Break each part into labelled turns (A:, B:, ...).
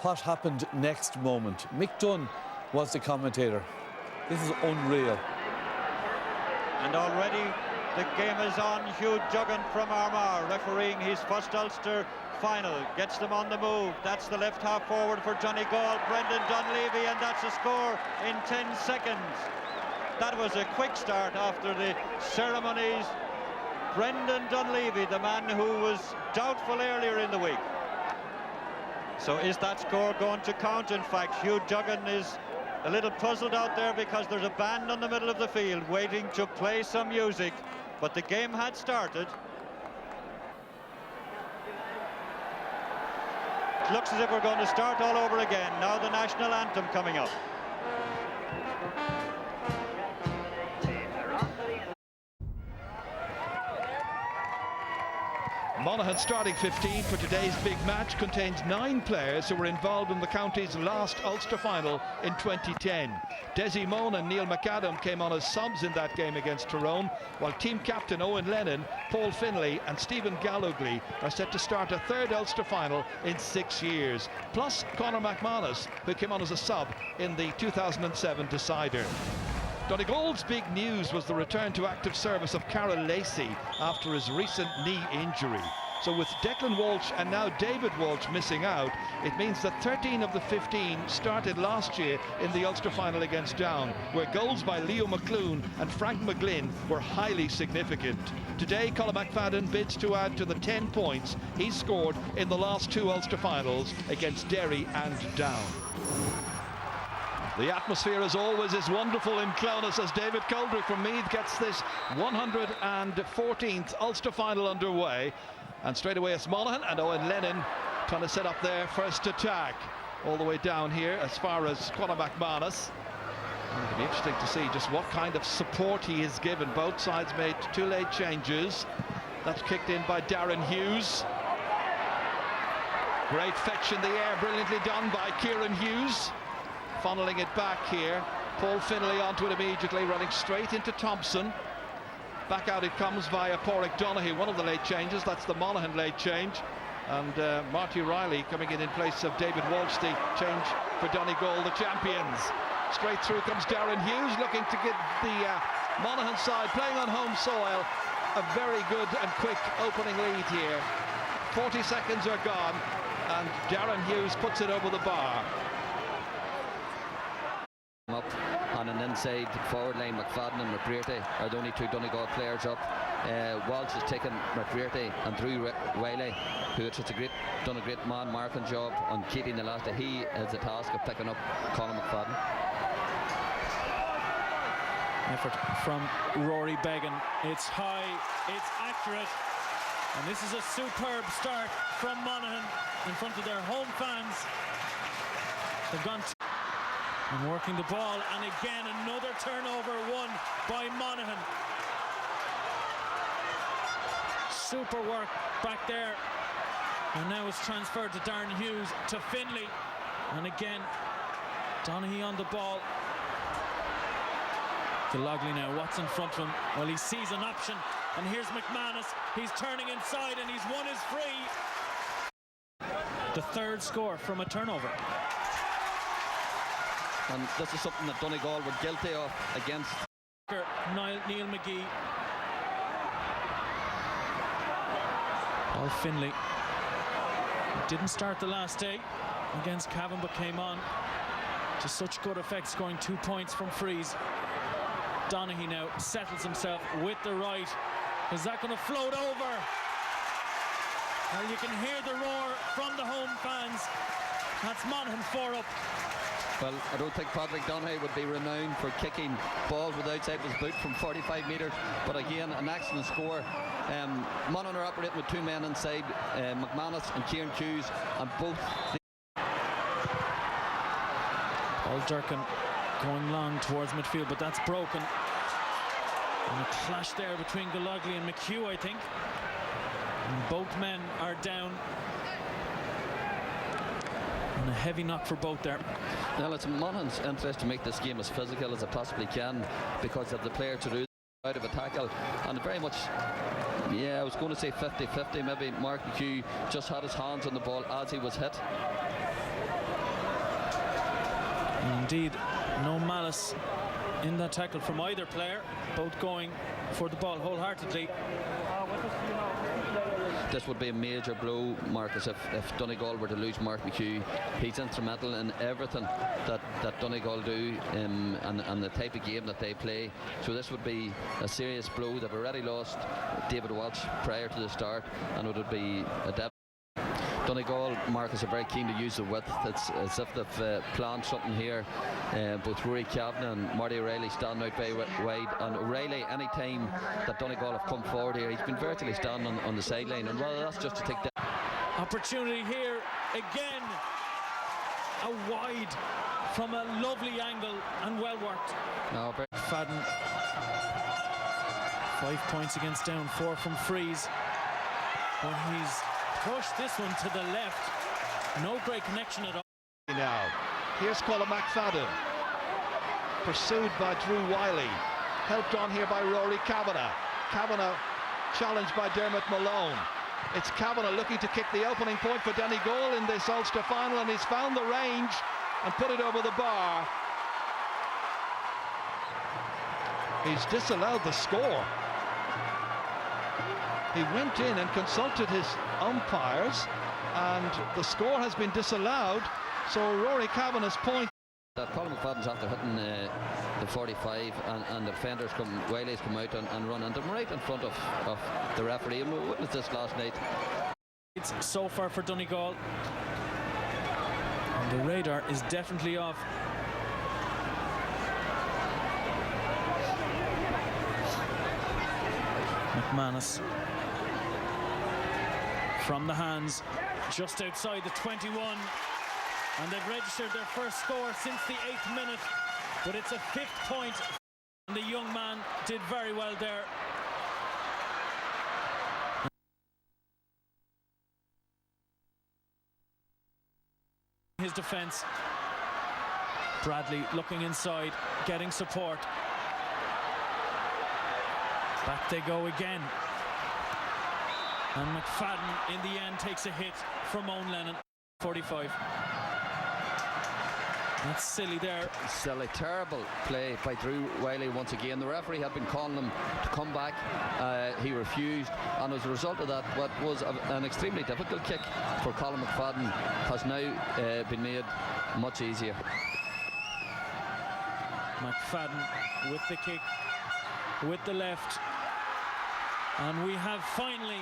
A: What happened next moment? Mick Dunn was the commentator. This is unreal.
B: And already the game is on. Hugh Duggan from Armagh refereeing his first Ulster final. Gets them on the move. That's the left half forward for Donegal, Brendan Dunleavy, and that's a score in 10 seconds. That was a quick start after the ceremonies. Brendan Dunleavy, the man who was doubtful earlier in the week. So is that score going to count? In fact, Hugh Duggan is a little puzzled out there because there's a band on the middle of the field waiting to play some music, but the game had started. It looks as if we're going to start all over again. Now the national anthem coming up.
C: Monaghan starting 15 for today's big match contains 9 players who were involved in the county's last Ulster final in 2010. Desi Moan and Neil McAdam came on as subs in that game against Tyrone, while team captain Owen Lennon, Paul Finlay and Stephen Gallowglee are set to start a third Ulster final in 6 years, plus Conor McManus, who came on as a sub in the 2007 decider. Donegal's big news was the return to active service of Carol Lacey after his recent knee injury. So with Declan Walsh and now David Walsh missing out, it means that 13 of the 15 started last year in the Ulster final against Down, where goals by Leo McClune and Frank McGlynn were highly significant. Today, Colin McFadden bids to add to the 10 points he scored in the last 2 Ulster finals against Derry and Down. The atmosphere, as always, is wonderful in Clones as David Coldrick from Meath gets this 114th Ulster final underway. And straight away it's Monaghan and Owen Lennon trying to set up their first attack. All the way down here as far as Conor McManus. It'll be interesting to see just what kind of support he is given. Both sides made 2 late changes. That's kicked in by Darren Hughes. Great fetch in the air, brilliantly done by Kieran Hughes. Funneling it back here. Paul Finlay onto it immediately, running straight into Thompson. Back out it comes via Pádraig Donaghy, one of the late changes. That's the Monaghan late change. And Marty Riley coming in place of David Walsh, the change for Donegal, the champions. Straight through comes Darren Hughes, looking to get the Monaghan side playing on home soil. A very good and quick opening lead here. 40 seconds are gone, and Darren Hughes puts it over the bar.
D: Up on an inside forward line, McFadden and McBrearty are the only 2 Donegal players up. Walsh has taken McBrearty and Drew Wiley, who has done a great man-marking job on keeping the last. He has the task of picking up Conor McFadden.
E: Effort from Rory Beggan. It's high, it's accurate, and this is a superb start from Monaghan in front of their home fans. They've gone and working the ball, and again another turnover won by Monaghan. Super work back there, and now it's transferred to Darren Hughes to Finlay, and again Donaghy on the ball. Gallowglee now, what's in front of him? Well, he sees an option, and here's McManus. He's turning inside and he's won his free. The 3rd score from a turnover.
D: And this is something that Donegal were guilty of against
E: Neil McGee. Paul Finlay didn't start the last day against Cavan, but came on to such good effect, scoring 2 points from frees. Donaghy now settles himself with the right. Is that going to float over? Well, you can hear the roar from the home fans. That's Monaghan 4 up.
D: Well, I don't think Pádraig Donaghy would be renowned for kicking balls with outside his boot from 45 metres, but again, an excellent score. Monaghan are operating with 2 men inside, McManus and Kieran Hughes, and both.
E: Paul Durkin going long towards midfield, but that's broken. And a clash there between Gallowglee and McHugh, I think. And both men are down. And a heavy knock for both there.
D: Well, it's Monaghan's interest to make this game as physical as it possibly can because of the player to do out of a tackle, and very much, yeah, I was going to say 50-50. Maybe Mark McHugh just had his hands on the ball as he was hit.
E: Indeed, no malice in that tackle from either player, both going for the ball wholeheartedly.
D: This would be a major blow, Marcus, if Donegal were to lose Mark McHugh. He's instrumental in everything that Donegal do, and the type of game that they play. So this would be a serious blow. They've already lost David Walsh prior to the start, and it would be a depth. Donegal, Marcus, are very keen to use the width. It's as if they've planned something here. Both Rory Kavanagh and Marty O'Reilly stand out very wide, and O'Reilly, any time that Donegal have come forward here, he's been virtually standing on the sideline, and rather that's just to take that
E: opportunity here again, a wide from a lovely angle and well worked.
D: No,
E: Fadden, 5 points against Down, 4 from frees, but he's pushed this one to the left. No great connection at all.
C: Now, here's Colin McFadden, pursued by Drew Wiley, helped on here by Rory Kavanagh. Kavanagh challenged by Dermot Malone. It's Kavanagh looking to kick the opening point for Donegal in this Ulster final, and he's found the range and put it over the bar. He's disallowed the score. He went in and consulted his umpires, and the score has been disallowed. So Rory Kavanagh's point.
D: That Colin McFadden's after hitting the 45, and the defenders Wiley's come out and run, and they're right in front of the referee. And we witnessed this last night.
E: It's so far for Donegal, and the radar is definitely off. McManus from the hands, just outside the 21, and they've registered their first score since the 8th minute, but it's a 5th point, and the young man did very well there. His defence, Bradley looking inside, getting support. Back they go again. And McFadden in the end takes a hit from Owen Lennon. 45. That's silly there.
D: Silly, terrible play by Drew Wiley once again. The referee had been calling him to come back. He refused, and as a result of that, what was an extremely difficult kick for Colin McFadden has now been made much easier.
E: McFadden with the kick, with the left, and we have finally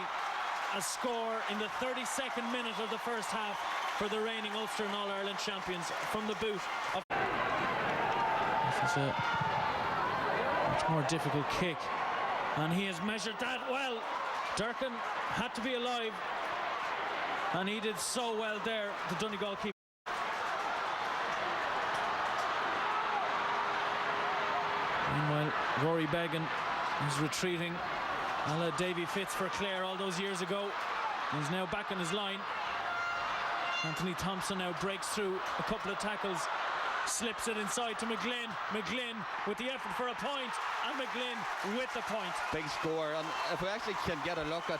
E: a score in the 32nd minute of the first half for the reigning Ulster and All-Ireland champions from the boot of... This is a much more difficult kick, and he has measured that well. Durkin had to be alive, and he did so well there, the Donegal keeper. Meanwhile, Rory Beggan is retreating a la Davy Fitz for Clare all those years ago. He's now back on his line. Anthony Thompson now breaks through a couple of tackles, slips it inside to McGlynn. McGlynn with the effort for a point, and McGlynn with the point.
D: Big score, and if we actually can get a look at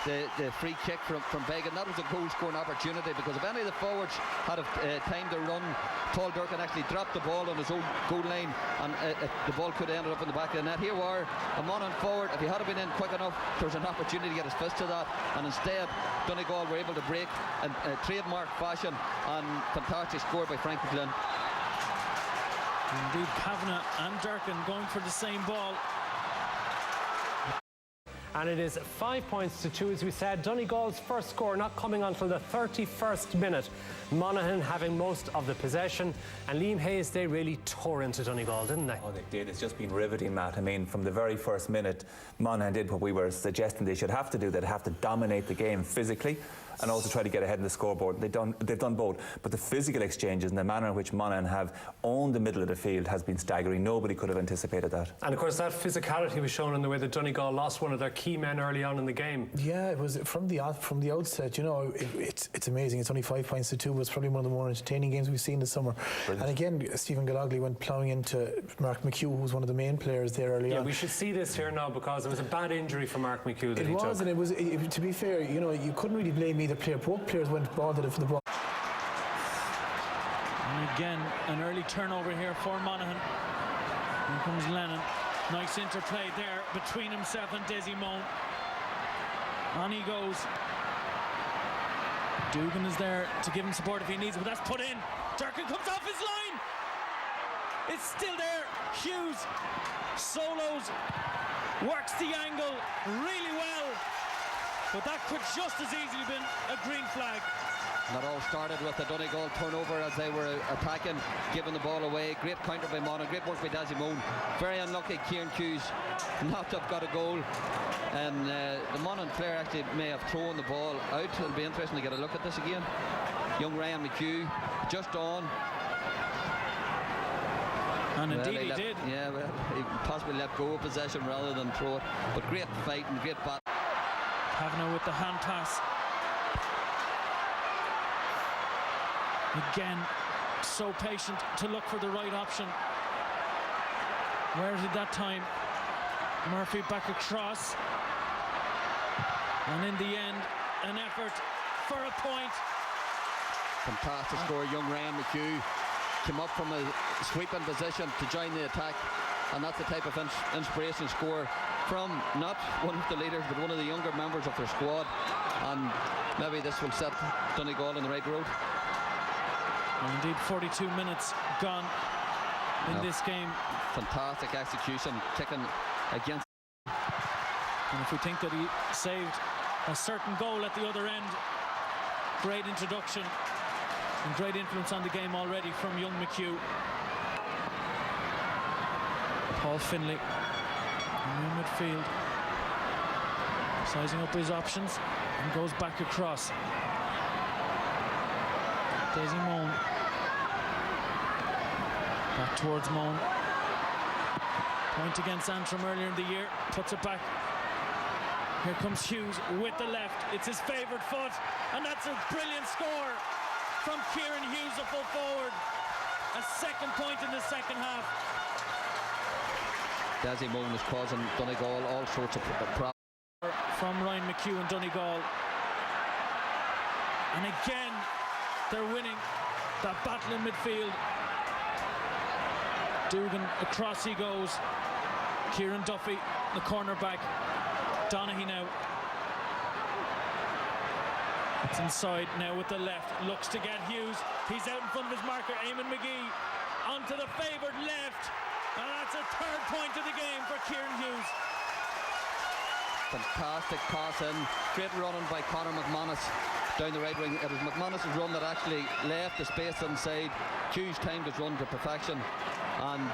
D: the free kick from Beggan, that was a goal scoring opportunity, because if any of the forwards had time to run, Paul Durkin actually dropped the ball on his own goal line, and the ball could have ended up in the back of the net. Here we are, a Monaghan forward. If he had been in quick enough, there was an opportunity to get his fist to that, and instead Donegal were able to break in trademark fashion, and fantastic score by Frank McGlynn.
E: Indeed, Kavanagh and Durkin going for the same ball.
F: And it is 5 points to 2, as we said. Donegal's first score not coming until the 31st minute. Monaghan having most of the possession. And Liam Hayes, they really tore into Donegal, didn't they?
G: Oh, they did. It's just been riveting, Matt. I mean, from the very first minute, Monaghan did what we were suggesting they should have to do. They'd have to dominate the game physically. and also try to get ahead of the scoreboard. They've done both. But the physical exchanges and the manner in which Monaghan have owned the middle of the field has been staggering. Nobody could have anticipated that.
F: And of course that physicality was shown in the way that Donegal lost one of their key men early on in the game.
H: Yeah, it was from the outset. You know, it's amazing. It's only 5 points to 2, but it's probably one of the more entertaining games we've seen this summer. Brilliant. And again, Stephen Gallagly went ploughing into Mark McHugh, who was one of the main players there early on.
F: Yeah, we should see this here now, because it was a bad injury for Mark McHugh that
H: it
F: he
H: was,
F: took.
H: and it was. To be fair, you know, you couldn't really blame either player. Both players went ball to the ball.
E: And again, an early turnover here for Monaghan. Here comes Lennon. Nice interplay there between himself and Desi Moan. On he goes. Dugan is there to give him support if he needs it, but that's put in. Durkin comes off his line. It's still there. Hughes solos, works the angle really well, but that could just as easily been a green flag.
D: That all started with the Donegal turnover as they were attacking, giving the ball away. Great counter by Monaghan, great work by Desi Moan. Very unlucky, Kieran Hughes not to have got a goal. And the Monaghan player actually may have thrown the ball out. It'll be interesting to get a look at this again. Young Ryan McHugh, just on.
E: And indeed he did.
D: Yeah, well, he possibly let go of possession rather than throw it. But great fight and great battle.
E: Kavanagh with the hand pass. Again, so patient to look for the right option. Where is it that time? Murphy back across. And in the end, an effort for a point.
D: Fantastic score, young Ryan McHugh. Came up from a sweeping position to join the attack, and that's the type of inspiration score from not one of the leaders but one of the younger members of their squad, and maybe this will set Donegal on the right road.
E: And indeed 42 minutes gone in this game.
D: Fantastic execution, kicking against.
E: And if we think that he saved a certain goal at the other end, great introduction and great influence on the game already from young McHugh. Paul Finlay in midfield, sizing up his options, and goes back across. Desi Moan back towards Moan. Point against Antrim earlier in the year, puts it back. Here comes Hughes with the left. It's his favourite foot, and that's a brilliant score from Kieran Hughes, a full forward. A second point in the second half.
D: Desi Moan is causing Donegal all sorts of problems.
E: From Ryan McHugh and Donegal. And again, they're winning that battle in midfield. Dugan, across he goes. Kieran Duffy, the cornerback. Donaghy now. It's inside now with the left. Looks to get Hughes. He's out in front of his marker, Eamon McGee. Onto the favoured left. And that's a third point of the game for Kieran Hughes.
D: Fantastic pass in. Great running by Conor McManus down the right wing. It was McManus's run that actually left the space inside. Hughes timed his run to perfection. And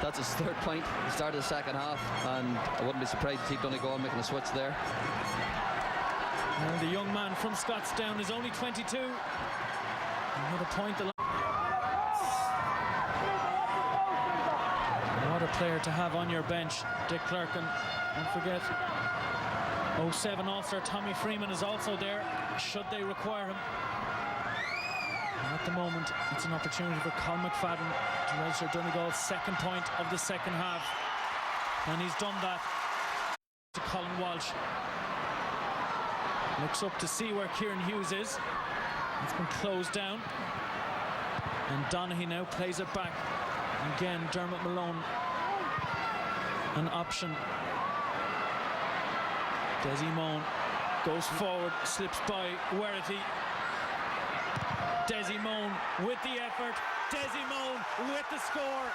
D: that's his third point at the start of the second half, and I wouldn't be surprised to see Donegal making a switch there.
E: And the young man from Scotsdown is only 22. Another point. What a player to have on your bench, Dick Clark. And don't forget, 07 All-Star Tommy Freeman is also there, should they require him. And at the moment, it's an opportunity for Colin McFadden to register Donegal's second point of the second half. And he's done that to Colin Walsh. Looks up to see where Kieran Hughes is. It's been closed down. And Donaghy now plays it back. Again, Dermot Malone, an option. Desi Moan goes forward, slips by Werrity. Desi Moan with the effort. Desi Moan with the score.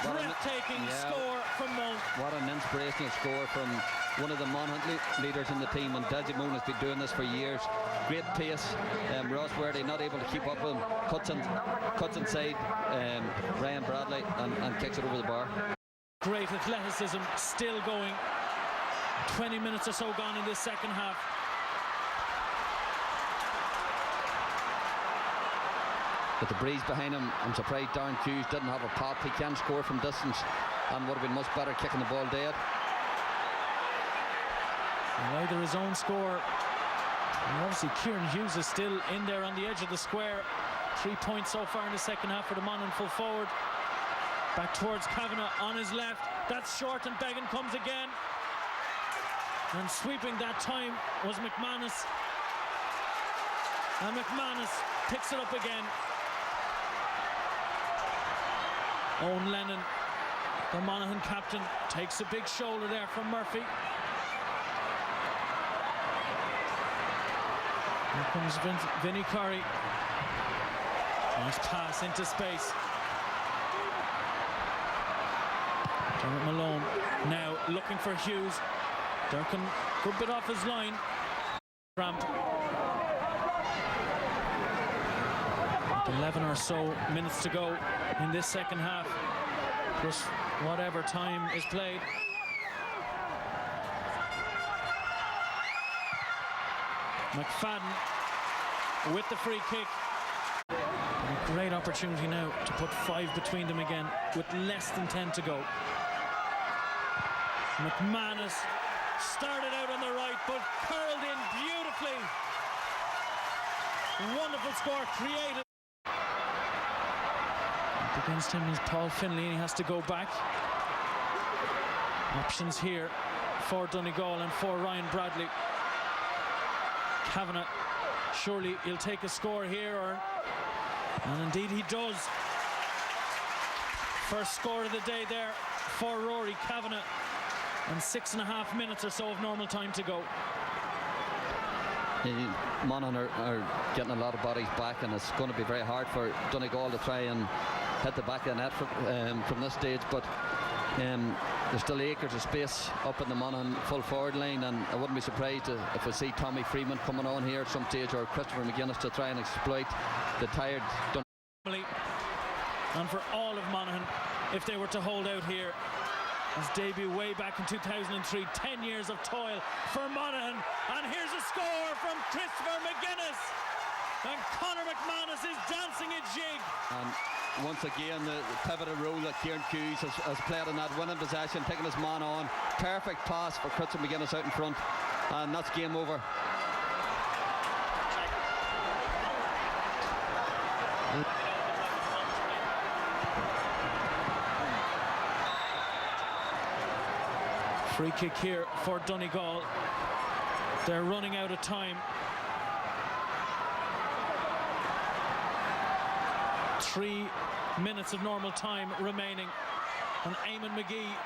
E: Breathtaking score from Moan.
D: What an inspirational score from one of the Monaghan leaders in the team, and Desi Moan has been doing this for years. Great pace. Ross Werrity not able to keep up with him. Cuts inside Ryan Bradley and kicks it over the bar.
E: Great athleticism still going. 20 minutes or so gone in this second half.
D: with the breeze behind him. I'm surprised Darren Hughes didn't have a pop. He can score from distance and would have been much better kicking the ball dead.
E: And either his own score, and obviously Kieran Hughes is still in there on the edge of the square. 3 points so far in the second half for the Monaghan full forward. Back towards Kavanagh on his left. That's short and Beggan comes again. And sweeping that time was McManus. And McManus picks it up again. Owen Lennon, the Monaghan captain, takes a big shoulder there from Murphy. Here comes Vinnie Curry. Nice pass into space. Dermot Malone now looking for Hughes. Durkin, good bit off his line. Ramp. 11 or so minutes to go in this second half, plus whatever time is played. McFadden with the free kick. And a great opportunity now to put 5 between them again with less than 10 to go. McManus started out on the right but curled in beautifully. Wonderful score created. Up against him is Paul Finlay and he has to go back. Options here for Donegal and for Ryan Bradley. Kavanagh, surely he'll take a score here, and indeed he does. First score of the day there for Rory Kavanagh, and 6.5 minutes or so of normal time to go.
D: Monaghan are getting a lot of bodies back, and it's going to be very hard for Donegal to try and hit the back of the net from this stage, but there's still acres of space up in the Monaghan full forward line, and I wouldn't be surprised if we see Tommy Freeman coming on here at some stage, or Christopher McGuinness, to try and exploit the tired
E: and for all of Monaghan if they were to hold out here. His debut way back in 2003, 10 years of toil for Monaghan, and here's a score from Christopher McGuinness, and Conor McManus is dancing a jig.
D: And once again, the pivotal role that Kieran Hughes has played in that winning possession, taking his man on. Perfect pass for Christopher McGuinness out in front, and that's game over.
E: Free kick here for Donegal. They're running out of time. 3 minutes of normal time remaining. And Eamon McGee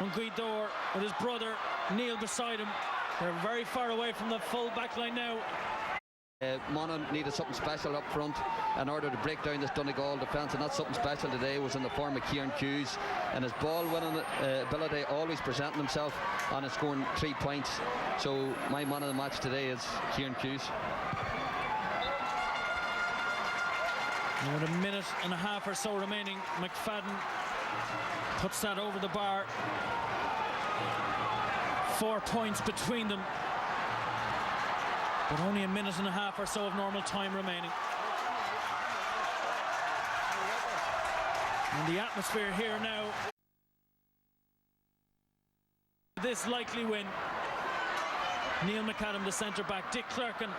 E: and Guidor with his brother Neil beside him. They're very far away from the full back line now.
D: Monaghan needed something special up front in order to break down this Donegal defence, and that something special today was in the form of Kieran Hughes, and his ball winning ability, always presenting himself and is scoring 3 points. So my man of the match today is Kieran Hughes.
E: And with 1.5 minutes or so remaining, McFadden puts that over the bar. 4 points between them, but only 1.5 minutes or so of normal time remaining. And the atmosphere here now. This likely win. Neil McAdam, the centre back. Dick Clerkin.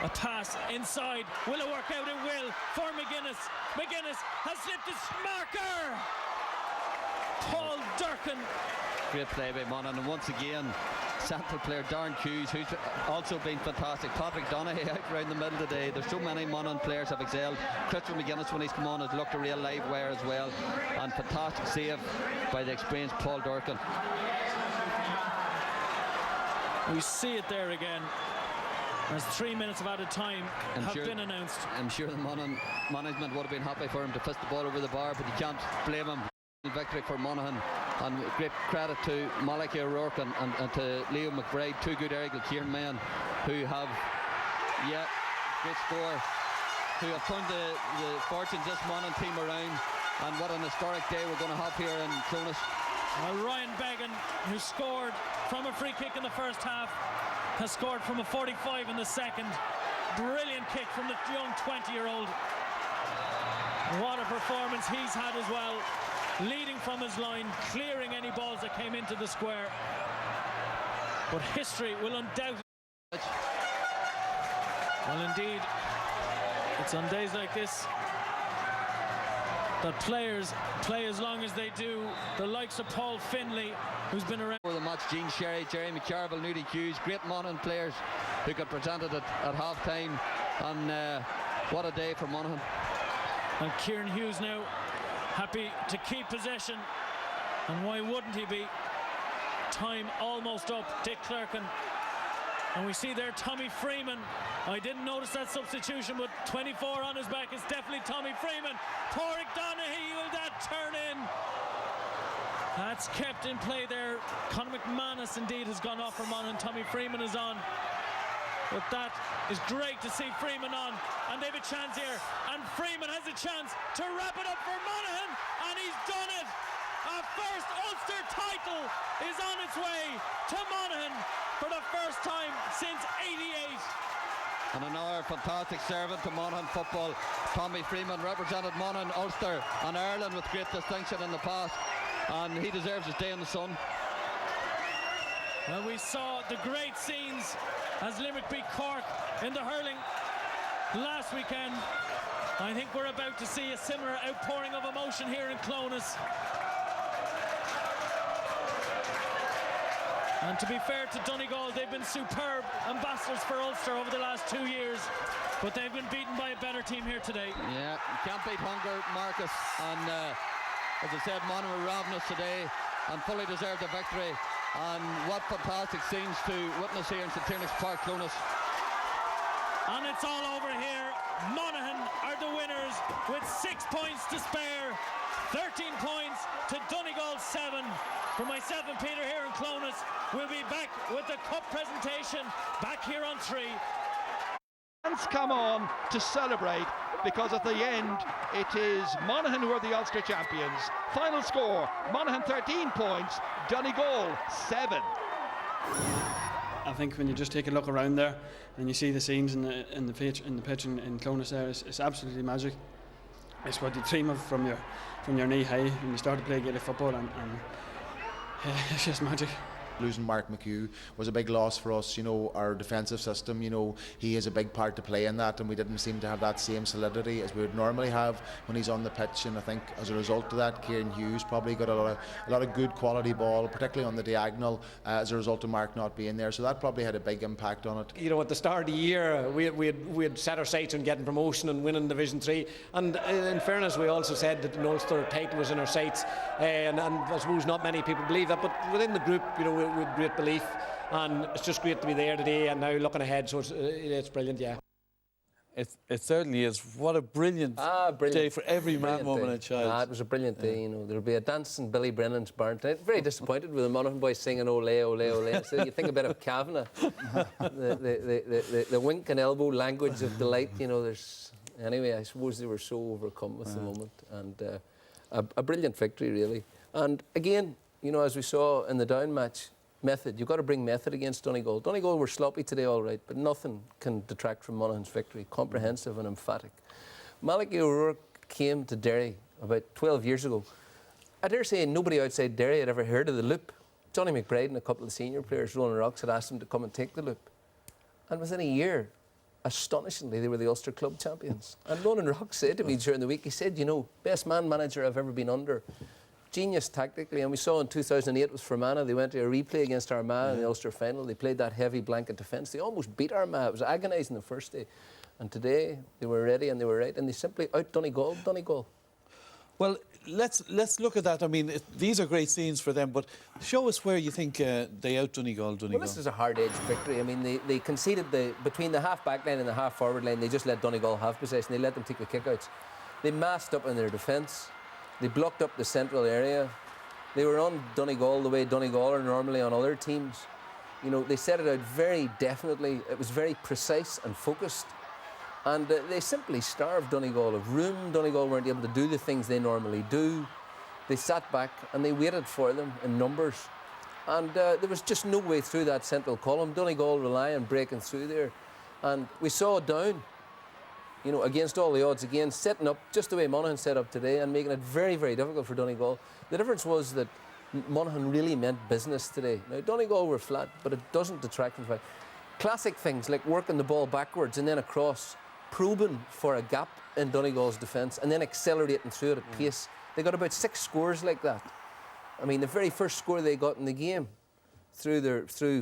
E: A pass inside. Will it work out? It will for McGuinness. McGuinness has slipped his marker. Paul Durkin.
D: Great play by Monaghan, and once again, central player Darren Hughes, who's also been fantastic. Patrick Donaghy out around the middle today. There's so many Monaghan players have excelled. Christopher McGuinness, when he's come on, has looked a real live wire as well. And fantastic save by the experienced Paul Durkin.
E: We see it there again. As 3 minutes of added time have been announced.
D: I'm sure the Monaghan management would have been happy for him to fist the ball over the bar, but you can't blame him. Victory for Monaghan, and great credit to Malachy O'Rourke and to Leo McBride, two good Errigal Kieran men who have, great score, who have turned the fortunes this Monaghan team around, and what an historic day we're going to have here in Cronus.
E: Well, Ryan Beggan, who scored from a free kick in the first half, has scored from a 45 in the second. Brilliant kick from the young 20-year-old. What a performance he's had as well, leading from his line, clearing any balls that came into the square. But history will undoubtedly... Well, indeed, it's on days like this that players play as long as they do. The likes of Paul Finlay, who's been around...
D: For the match, Gene Sherry, Jeremy Carville, Nudie Hughes, great Monaghan players who got presented at half-time. And what a day for Monaghan.
E: And Kieran Hughes now happy to keep possession. And why wouldn't he be? Time almost up. Dick Clerkin. And we see there Tommy Freeman. I didn't notice that substitution, but 24 on his back is definitely Tommy Freeman. Pádraig Donaghy, will that turn in? That's kept in play there. Conor McManus indeed has gone off for Monaghan. Tommy Freeman is on. But that is great to see Freeman on. And they have a chance here. And Freeman has a chance to wrap it up for Monaghan. And he's done it. Our first Ulster title is on its way to Monaghan for the first time since '88.
D: And another fantastic servant to Monaghan football. Tommy Freeman represented Monaghan, Ulster and Ireland with great distinction in the past. And he deserves his day in the sun.
E: Well, we saw the great scenes as Limerick beat Cork in the hurling last weekend. I think we're about to see a similar outpouring of emotion here in Clones. And to be fair to Donegal, they've been superb ambassadors for Ulster over the last 2 years, but they've been beaten by a better team here today.
D: Yeah, you can't beat hunger, Marcus. And as I said, Monaghan were ravenous today and fully deserved a victory. And what fantastic scenes to witness here in St. Tierna's Park, Clones.
E: And it's all over here. Monaghan are the winners with 6 points to spare. 13 points to Donegal 7. For myself and Peter here in Clones, we'll be back with the cup presentation back here on 3.
C: Fans come on to celebrate because at the end it is Monaghan who are the Ulster champions. Final score, Monaghan 13 points, Donegal 7.
I: I think when you just take a look around there and you see the scenes in the pitch in Clones there, it's absolutely magic. It's what you dream of from your knee high when you start to play Gaelic football, and it's just magic.
J: Losing Mark McHugh was a big loss for us. You know, our defensive system, you know, he has a big part to play in that, and we didn't seem to have that same solidity as we would normally have when he's on the pitch. And I think as a result of that, Kieran Hughes probably got a lot of good quality ball, particularly on the diagonal, as a result of Mark not being there. So that probably had a big impact on it.
K: You know, at the start of the year, we had set our sights on getting promotion and winning Division 3. And in fairness, we also said that the Ulster title was in our sights. And I suppose not many people believe that, but within the group, you know, we had great belief, and it's just great to be there today and now looking ahead, so it's brilliant. Yeah,
A: it certainly is. What a brilliant day for every man, woman and child.
L: It was a brilliant day. You know, there'll be a dance in Billy Brennan's barn tonight. Very disappointed with the Monaghan boys singing "Ole, Ole, Ole." So you think a bit of Kavanagh, the wink and elbow language of delight. You know, anyway. I suppose they were so overcome with the moment, and a brilliant victory really. And again, you know, as we saw in the down match, method. You've got to bring method against Donegal. Donegal were sloppy today, all right, but nothing can detract from Monaghan's victory. Comprehensive and emphatic. Malachy O'Rourke came to Derry about 12 years ago. I dare say nobody outside Derry had ever heard of the loop. Johnny McBride and a couple of senior players, Ronan Rocks, had asked him to come and take the loop. And within a year, astonishingly, they were the Ulster club champions. And Ronan Rocks said to me during the week, he said, you know, best man manager I've ever been under. Genius tactically, and we saw in 2008 with Fermanagh, they went to a replay against Armagh in the Ulster final. They played that heavy blanket defence. They almost beat Armagh. It was agonising the first day. And today, they were ready and they were right, and they simply out-Donegal Donegal.
A: Well, let's look at that. I mean, these are great scenes for them, but show us where you think they out-Donegal Donegal.
L: Well, this is a hard-edged victory. I mean, they conceded between the half-back line and the half-forward line, they just let Donegal have possession. They let them take the kick-outs. They masked up in their defence. They blocked up the central area. They were on Donegal the way Donegal are normally on other teams. You know, they set it out very definitely. It was very precise and focused. And they simply starved Donegal of room. Donegal weren't able to do the things they normally do. They sat back and they waited for them in numbers. And there was just no way through that central column. Donegal rely on breaking through there. And we saw down you know, against all the odds again, setting up just the way Monaghan set up today and making it very, very difficult for Donegal. The difference was that Monaghan really meant business today. Now, Donegal were flat, but it doesn't detract from the fact. Classic things like working the ball backwards and then across, probing for a gap in Donegal's defence and then accelerating through it at pace. They got about 6 scores like that. I mean, the very first score they got in the game through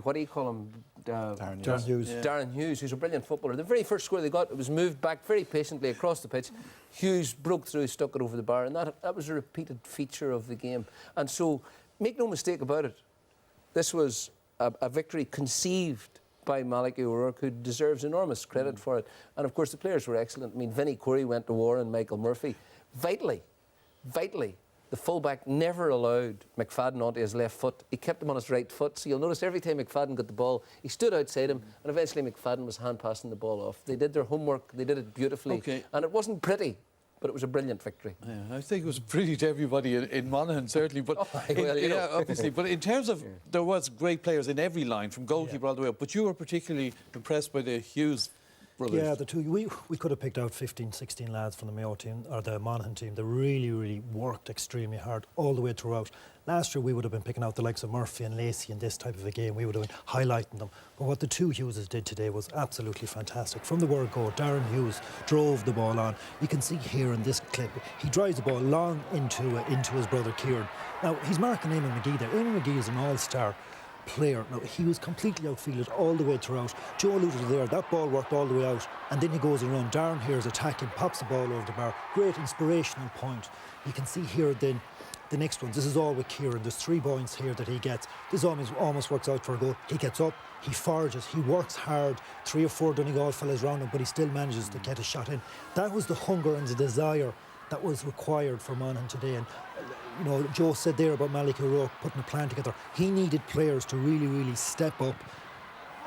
L: what do you call him?
M: Darren Hughes.
L: Yeah. Darren Hughes, who's a brilliant footballer. The very first score they got, it was moved back very patiently across the pitch. Hughes broke through, stuck it over the bar, and that was a repeated feature of the game. And so, make no mistake about it, this was a victory conceived by Malachy O'Rourke, who deserves enormous credit for it. And of course, the players were excellent. I mean, Vinnie Corey went to war and Michael Murphy. Vitally, the fullback never allowed McFadden onto his left foot. He kept him on his right foot. So you'll notice every time McFadden got the ball, he stood outside him, and eventually McFadden was hand-passing the ball off. They did their homework. They did it beautifully.
A: Okay.
L: And it wasn't pretty, but it was a brilliant victory.
A: Yeah, I think it was pretty to everybody in Monaghan, certainly. But obviously. But in terms of, there was great players in every line, from goalkeeper all the way up. But you were particularly impressed by the Hughes brothers.
M: Yeah, the two. We could have picked out 15, 16 lads from the Mayo team, or the Monaghan team. They really worked extremely hard all the way throughout. Last year we would have been picking out the likes of Murphy and Lacey in this type of a game. We would have been highlighting them. But what the two Hugheses did today was absolutely fantastic. From the word go, Darren Hughes drove the ball on. You can see here in this clip, he drives the ball long into his brother Kieran. Now, he's marking Eamon McGee there. Eamon McGee is an all-star player. Now, he was completely outfielded all the way throughout. Joe alluded to there, that ball worked all the way out, and then he goes around. Darren here is attacking, pops the ball over the bar. Great inspirational point. You can see here then the next one. This is all with Kieran. There's 3 points here that he gets. This almost works out for a goal. He gets up, he forges, he works hard. 3 or 4 Donegal fellas round him, but he still manages to get a shot in. That was the hunger and the desire that was required for Monaghan today. And you know, Joe said there about Malachy O'Rourke putting a plan together. He needed players to really step up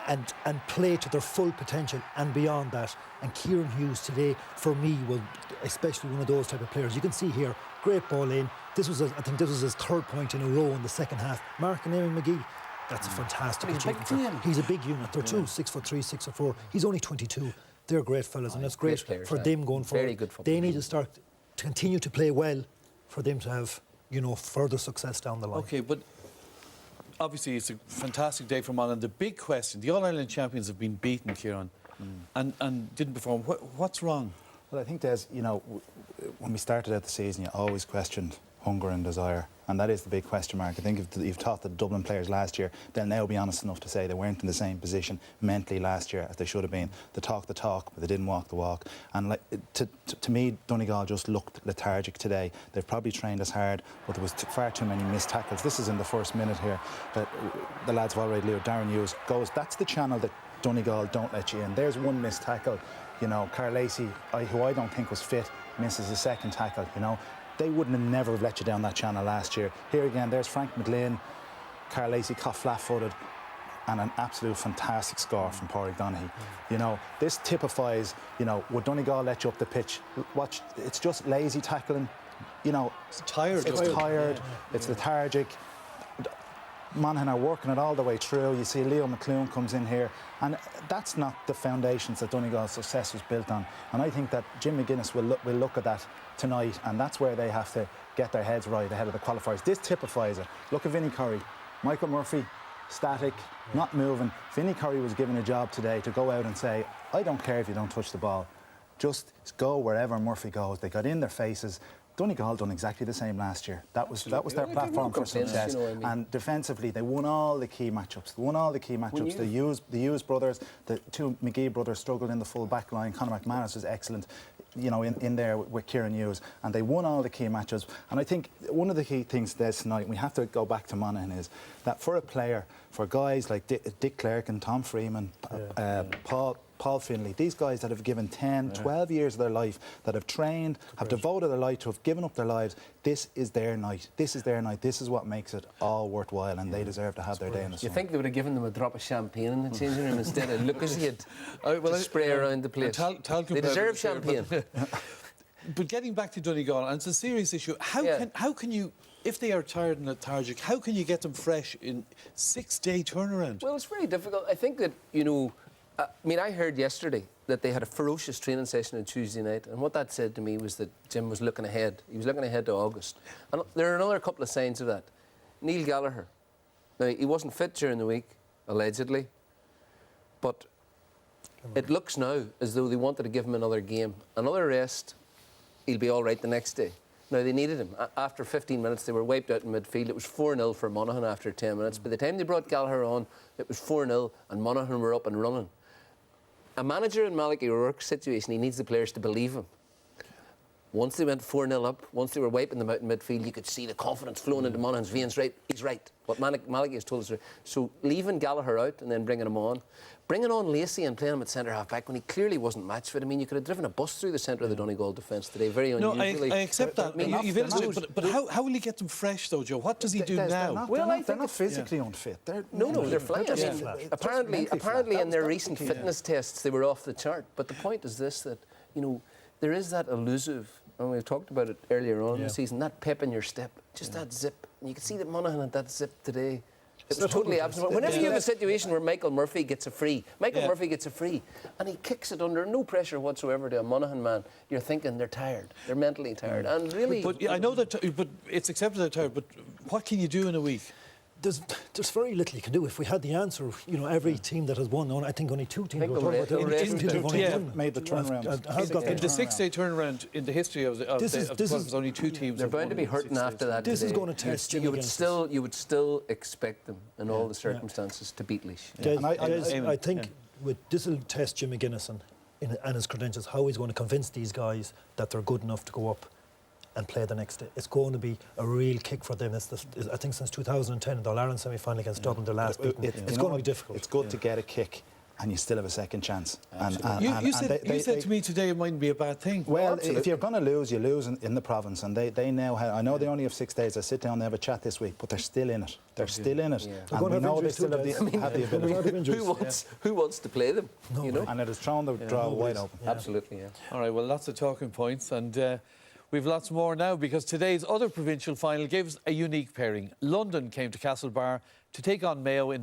M: and play to their full potential and beyond that. And Kieran Hughes today, for me, was especially one of those type of players. You can see here, great ball in. I think this was his 3rd point in a row in the second half. Mark and Eamon McGee, that's a fantastic achievement. He's a big unit. They're two, 6'3", 6'4". He's only 22. They're great fellas, and that's great for them going forward.
L: Very good football.
M: They need to continue to play well for them to have, you know, further success down the line.
A: Okay, but obviously it's a fantastic day for Monaghan. The big question, the All-Ireland champions have been beaten, Kieran, and didn't perform. What's wrong?
N: Well, I think there's, you know, when we started out the season, you always questioned hunger and desire, and that is the big question mark. I think if you've taught the Dublin players last year, they'll now be honest enough to say they weren't in the same position mentally last year as they should have been. They talked the talk, but they didn't walk the walk. And like, to me, Donegal just looked lethargic today. They've probably trained as hard, but there was far too many missed tackles. This is in the first minute here that the lads have already alluded. Darren Hughes goes, that's the channel that Donegal don't let you in. There's one missed tackle. You know, Carl Lacey, who I don't think was fit, misses a second tackle, you know. They wouldn't have never let you down that channel last year. Here again, there's Frank McLean, Carl Lacey caught flat-footed, and an absolute fantastic score from Pádraig Donaghy. You know, this typifies, you know, would Donegal let you up the pitch? Watch, it's just lazy tackling. You know,
A: it's tired.
N: It's lethargic. Monaghan are working it all the way through. You see Leo McClune comes in here, and that's not the foundations that Donegal's success was built on. And I think that Jim McGuinness will look at that tonight, and that's where they have to get their heads right ahead of the qualifiers. This typifies it. Look at Vinnie Curry, Michael Murphy, static, not moving. Vinnie Curry was given a job today to go out and say, I don't care if you don't touch the ball, just go wherever Murphy goes. They got in their faces. Donegal done exactly the same last year. That was their platform for success. You know what I mean? And defensively, they won all the key matchups. The Hughes brothers, the 2 McGee brothers struggled in the full back line. Conor McManus was excellent, you know, in there with Kieran Hughes, and they won all the key matches. And I think one of the key things this tonight, and we have to go back to Monaghan, is that for a player, for guys like Dick Clerk and Tom Freeman, Paul Finlay, these guys that have given 10, 12 years of their life, that have trained, have devoted their life to, have given up their lives, this is their night. This is their night. This is what makes it all worthwhile, and they deserve to have their day in the sun.
L: You think they would have given them a drop of champagne in the changing room instead of Lucozade to spray around the place? They deserve champagne.
A: But getting back to Donegal, and it's a serious issue, how can you, if they are tired and lethargic, how can you get them fresh in 6-day turnaround?
L: Well, it's very difficult. I think that, you know, I mean, I heard yesterday that they had a ferocious training session on Tuesday night, and what that said to me was that Jim was looking ahead. He was looking ahead to August. And there are another couple of signs of that. Neil Gallagher. Now, he wasn't fit during the week, allegedly, but it looks now as though they wanted to give him another game. Another rest, he'll be all right the next day. Now, they needed him. After 15 minutes, they were wiped out in midfield. It was 4-0 for Monaghan after 10 minutes. By the time they brought Gallagher on, it was 4-0, and Monaghan were up and running. A manager in Malachy O'Rourke's situation, he needs the players to believe him. Once they went 4-0 up, once they were wiping them out in midfield, you could see the confidence flowing into Monaghan's veins. Right, he's right. What Malachy has told us. So leaving Gallagher out and then bringing him on, bringing on Lacey and playing him at centre half back when he clearly wasn't matched fit. I mean, you could have driven a bus through the centre of the Donegal defence today. Very unusually.
A: No, I accept that. You've illustrated, but how will he get them fresh, though, Joe? What does he do now?
N: They're not physically unfit.
L: No, they're flying. I mean, apparently in their recent fitness tests, they were off the chart. But the point is this: that there is that elusive. And we've talked about it earlier on in the season, that pep in your step, just that zip. And you can see that Monaghan had that zip today. It was totally absent. Whenever you have a situation where Michael Murphy gets a free, and he kicks it under no pressure whatsoever to a Monaghan man, you're thinking they're tired. They're mentally tired. And really...
A: But I know that, but it's accepted they're tired, but what can you do in a week?
M: There's very little you can do. If we had the answer, every team that has won, I think only 2 teams made
N: the turnaround.
A: In the 6-day turnaround in the history of the only 2 teams.
L: They're bound to be hurting after that.
M: This is going to test Jim.
L: You would still expect them in all the circumstances to beat Laois.
M: I think this will test Jim McGuinness and his credentials. How he's going to convince these guys that they're good enough to go up and play the next day. It's going to be a real kick for them. I think since 2010 in the All-Ireland semi-final against Dublin, their last beaten. It's going to be difficult.
N: It's good to get a kick and you still have a second chance.
A: You said to me today it mightn't be a bad thing.
N: Well, if you're going to lose, you lose in the province, and they now have, I know they only have 6 days. I sit down and have a chat this week, but they're still in it. They're still in it. And we know they still have the ability.
L: Who wants to play them?
N: And it has thrown the draw wide open.
L: Absolutely, yeah.
A: All right, well, lots of talking points, and we've lots more now because today's other provincial final gave us a unique pairing. London came to Castlebar to take on Mayo in their